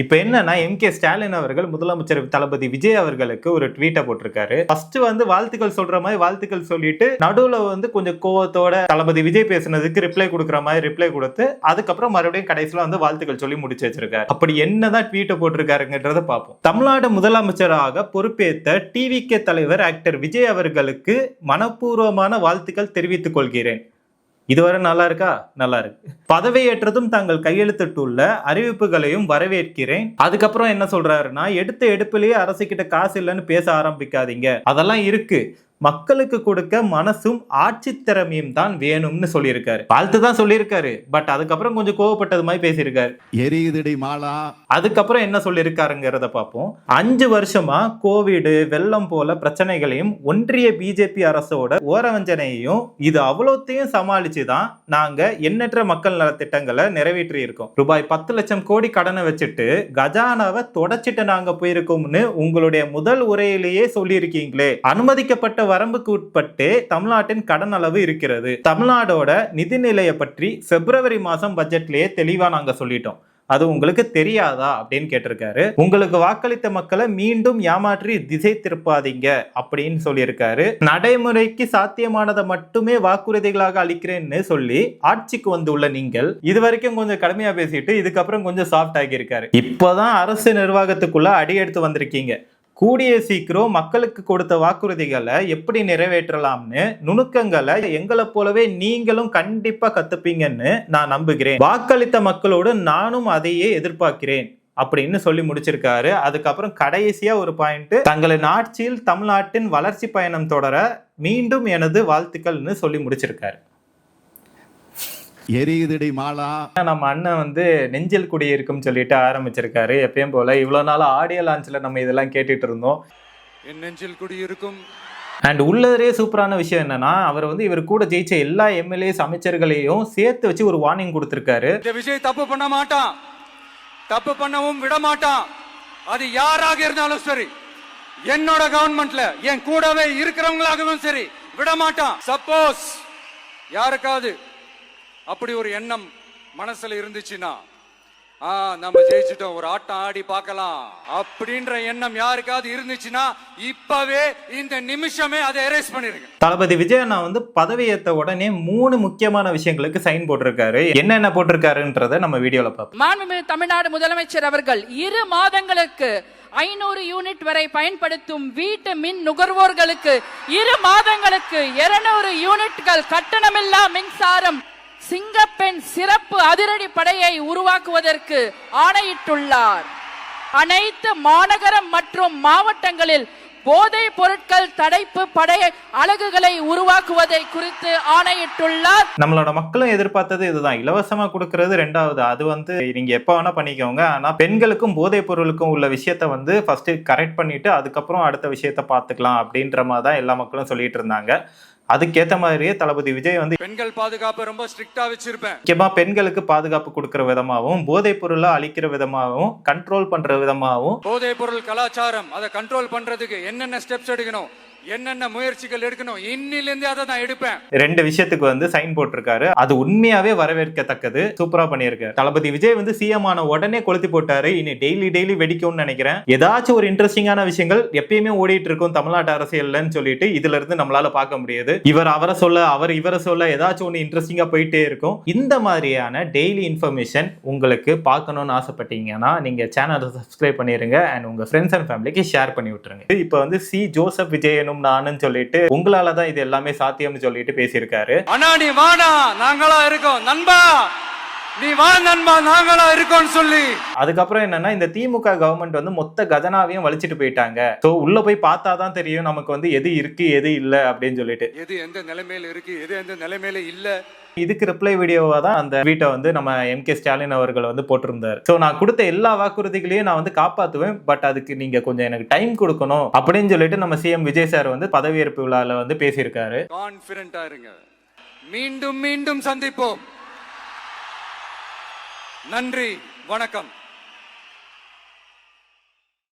இப்ப என்னன்னா எம்.கே. ஸ்டாலின் அவர்கள் முதலமைச்சர் தளபதி விஜய் அவர்களுக்கு ஒரு ட்வீட்டை போட்டிருக்காரு. ஃபர்ஸ்ட் வாழ்த்துக்கள் சொல்ற மாதிரி வாழ்த்துக்கள் சொல்லிட்டு நடுவுல கொஞ்சம் கோவத்தோட தளபதி விஜய் பேசுனதுக்கு ரிப்ளை கொடுக்குற மாதிரி ரிப்ளை கொடுத்து அதுக்கப்புறம் மறுபடியும் கடைசியில வாழ்த்துக்கள் சொல்லி முடிச்சு வச்சிருக்காரு. அப்படி என்னதான் ட்வீட்டை போட்டிருக்காருங்கன்றத பார்ப்போம். தமிழ்நாடு முதலமைச்சராக பொறுப்பேற்ற டிவிகே தலைவர் ஆக்டர் விஜய் அவர்களுக்கு மனப்பூர்வமான வாழ்த்துக்கள் தெரிவித்துக் கொள்கிறேன். இதுவரை நல்லா இருக்கா? நல்லா இருக்கு. பதவியேற்றதும் தாங்கள் கையெழுத்திட்டுள்ள அறிவிப்புகளையும் வரவேற்கிறேன். அதுக்கப்புறம் என்ன சொல்றாருன்னா, எடுத்த எடுப்பிலேயே அரசு கிட்ட காசு இல்லைன்னு பேச ஆரம்பிக்காதீங்க, அதெல்லாம் இருக்கு, மக்களுக்கு கொடுக்க மனசும் ஆட்சி திறமையும் தான் வேணும்னு சொல்லியிருக்காரு. வாழ்த்து தான் சொல்லியிருக்காரு, பட் அதுக்கப்புறம் கொஞ்சம் கோவப்பட்டது மாதிரி பேசியிருக்காரு. எரியுதடி மாலா. அதுக்கப்புறம் என்ன சொல்லியிருக்காருங்கிறத பார்ப்போம். 5 வருஷமா கோவிட் வெள்ளம் போல பிரச்சனைகளையும் ஒன்றிய பிஜேபி அரசோட ஓரவஞ்சனையையும் இது அவ்வளோத்தையும் சமாளிச்சுதான் நாங்க எண்ணற்ற மக்கள் நலத்திட்டங்களை நிறைவேற்றி இருக்கோம். ரூபாய் 10 லட்சம் கோடி கடனை வச்சுட்டு கஜானாவை தொடச்சிட்டு நாங்க போயிருக்கோம்னு உங்களுடைய முதல் உரையிலேயே சொல்லியிருக்கீங்களே. அனுமதிக்கப்பட்ட வரம்புக்கு உட்பட்டு தமிழ்நாட்டின் கடன் அளவு இருக்கிறது. தமிழ்நாடோட நிதிநிலையை பற்றி பிப்ரவரி மாசம் பட்ஜெட்லயே தெளிவா நாங்க சொல்லிட்டோம். அது உங்களுக்கு தெரியாதா அப்படின்னு கேட்டிருக்காரு. உங்களுக்கு வாக்களித்த மக்களை மீண்டும் ஏமாற்றி திசை திருப்பாதீங்க அப்படின்னு சொல்லியிருக்காரு. நடைமுறைக்கு சாத்தியமானதை மட்டுமே வாக்குறுதிகளாக அளிக்கிறேன்னு சொல்லி ஆட்சிக்கு வந்துள்ள நீங்கள் இதுவரைக்கும் கொஞ்சம் கடுமையா பேசிட்டு இதுக்கப்புறம் கொஞ்சம் சாஃப்ட் ஆகி இருக்காரு. இப்பதான் அரசு நிர்வாகத்துக்குள்ள அடி எடுத்து வந்திருக்கீங்க. கூடிய சீக்கிரம் மக்களுக்கு கொடுத்த வாக்குறுதிகளை எப்படி நிறைவேற்றலாம்னு நுணுக்கங்களை எங்களை போலவே நீங்களும் கண்டிப்பா கத்துப்பீங்கன்னு நான் நம்புகிறேன். வாக்களித்த மக்களோடு நானும் அதையே எதிர்பார்க்கிறேன் அப்படின்னு சொல்லி முடிச்சிருக்காரு. அதுக்கப்புறம் கடைசியா ஒரு பாயிண்ட், தங்களின் ஆட்சியில் தமிழ்நாட்டின் வளர்ச்சி பயணம் தொடர மீண்டும் எனது வாழ்த்துக்கள்னு சொல்லி முடிச்சிருக்காரு. எரியுதடி மாலா. நம்ம அண்ணன் நெஞ்சில் குடியிருக்கும் சொல்லிட்டு ஆரம்பிச்சிருக்காரு. எப்பயும் போல இவ்வளவு நாள் ஆடியோ லான்ச்ல நம்ம இதெல்லாம் கேட்டுட்டு இருந்தோம். என் நெஞ்சில் குடியிருக்கும். அண்ட் உள்ளதே சூப்பரான விஷயம் என்னன்னா, அவர் இவர் கூட ஜெயிச்ச எல்லா எம்எல்ஏஸ் அமைச்சர்களையும் சேர்த்து வச்சு ஒரு வார்னிங் கொடுத்திருக்காரு. இந்த விஜய் தப்பு பண்ண மாட்டான், தப்பு பண்ணவும் விட மாட்டான். அது யாராக இருந்தாலும் சரி, என்னோட கவர்மெண்ட்ல என் கூடவே இருக்கிறவங்களாகவும் சரி விட மாட்டான். சப்போஸ் யாருக்காவது அப்படி ஒரு எண்ணம் மனசுல இருந்துச்சுன்னா நம்ம ஜெயிச்சிட்டோம், ஒரு ஆட்டம் ஆடி பார்க்கலாம் அப்படின்ற எண்ணம் யாருக்காவது இருந்துச்சுன்னா இப்பவே இந்த நிமிஷமே அதை எரேஸ் பண்ணிருங்க. தளபதி விஜய் அண்ணா பதவியேற்ற உடனே 3 முக்கியமான விஷயங்களுக்கு சைன் போட்டிருக்காரு. என்னென்ன போட்டிருக்காருன்றத நம்ம வீடியோல பார்ப்போம். மாண்புமிகு தமிழ்நாடு முதலமைச்சர் அவர்கள் 2 மாதங்களுக்கு 500 யூனிட் வரை பயன்படுத்தும் வீட்டு மின் நுகர்வோர்களுக்கு 2 மாதங்களுக்கு 200 யூனிட்கள் கட்டணமில்லா மின்சாரம் சிங்கப்பெண் சிறப்பு அதிரடி படையை உருவாக்குவதற்கு ஆணையிட்டுள்ளார். அனைத்து மாநகரம் மற்றும் மாவட்டங்களில் போதைப் பொருட்கள் தடுப்பு படை அலகுகளை உருவாக்குவதை குறித்து ஆணையிட்டுள்ளார். நம்மளோட மக்களும் எதிர்பார்த்தது இதுதான். இலவசமா கொடுக்கறது ரெண்டாவது, அது நீங்க எப்ப வேணா பண்ணிக்கோங்க. ஆனா பெண்களுக்கும் போதைப் பொருளுக்கும் உள்ள விஷயத்த ஃபர்ஸ்ட் கரெக்ட் பண்ணிட்டு அதுக்கப்புறம் அடுத்த விஷயத்த பாத்துக்கலாம் அப்படின்ற மாதிரி தான் எல்லா மக்களும் சொல்லிட்டு இருந்தாங்க. அதுக்கேற்ற மாதிரியே தளபதி விஜய் பெண்கள் பாதுகாப்பு ரொம்ப ஸ்ட்ரிக்டா வச்சிருப்பேன். முக்கியமா பெண்களுக்கு பாதுகாப்பு கொடுக்கிற விதமாகவும் போதைப் பொருளை அழிக்கிற விதமாகவும் கண்ட்ரோல் பண்ற விதமாகவும் போதைப் பொருள் கலாச்சாரம் அதை கண்ட்ரோல் பண்றதுக்கு என்னென்ன ஸ்டெப்ஸ் எடுக்கணும், என்னென்ன முயற்சிகள் எடுக்கணும், இன்னிலிருந்து அதை நான் எடுப்பேன். 2 விஷயத்துக்கு சைன் போட்டிருக்காரு. அது உண்மையாவே வரவேற்கத்தக்கது. சூப்பரா பண்ணியிருக்காரு. தளபதி விஜய் சிஎம் ஆன உடனே கொளுத்தி போட்டாரு. இனி டெய்லி வெடிக்கும்னு நினைக்கிறேன். ஏதாச்சும் ஒரு இன்ட்ரெஸ்டிங்கான விஷயங்கள் எப்பயுமே ஓடிட்டு இருக்கும் தமிழ்நாட்டு அரசியல்னு சொல்லிட்டு இதுல இருந்து நம்மளால பார்க்க முடியாது. இவர் அவரை சொல்ல, அவர் இவரை சொல்ல, ஏதாச்சும் ஒன்று இன்ட்ரெஸ்டிங்கா போயிட்டே இருக்கும். இந்த மாதிரியான டெய்லி இன்ஃபர்மேஷன் உங்களுக்கு பார்க்கணும்னு ஆசைப்பட்டீங்கன்னா நீங்க சேனலை சப்ஸ்கிரைப் பண்ணிருங்க அண்ட் உங்க ஃப்ரெண்ட்ஸ் அண்ட் ஃபேமிலிக்கு ஷேர் பண்ணி விட்டுருங்க. இப்போ சி ஜோசப் விஜயனும் நானும் சொல்லிட்டு உங்களாலதான் இது எல்லாமே சாத்தியம்னு சொல்லிட்டு பேசியிருக்காரு. அண்ணா நீ வாடா, நாங்களா இருக்கோம் நண்பா, நீ வா நண்பா, நாங்களா இருக்கோம்னு சொல்லி. அதுக்கப்புறம் என்னன்னா, இந்த திமுக கவர்மெண்ட் மொத்த கஜனாவையும் வலிச்சிட்டு போயிட்டாங்க. சோ உள்ள போய் பார்த்தாதான் தெரியும் நமக்கு எது இருக்கு எது இல்ல அப்படின்னு சொல்லிட்டு, எது எந்த நிலைமையில இருக்கு எது எந்த நிலைமையில இல்ல. இதுக்கு ரிப்ளை வீடியோவா தான் அந்த வீட்டை நம்ம எம்.கே. ஸ்டாலின் அவர்கள் போட்டிருந்தார். சோ நான் கொடுத்த எல்லா வாக்குறுதிகளையும் நான் காப்பாத்துவேன், பட் அதுக்கு நீங்க கொஞ்சம் எனக்கு டைம் கொடுக்கணும் அப்படின்னு சொல்லிட்டு நம்ம சிஎம் விஜய் சார் பதவியேற்பு விழால பேசியிருக்காரு. கான்ஃபிடென்ட்டா இருங்க, மீண்டும் மீண்டும் சந்திப்போம். நன்றி, வணக்கம்.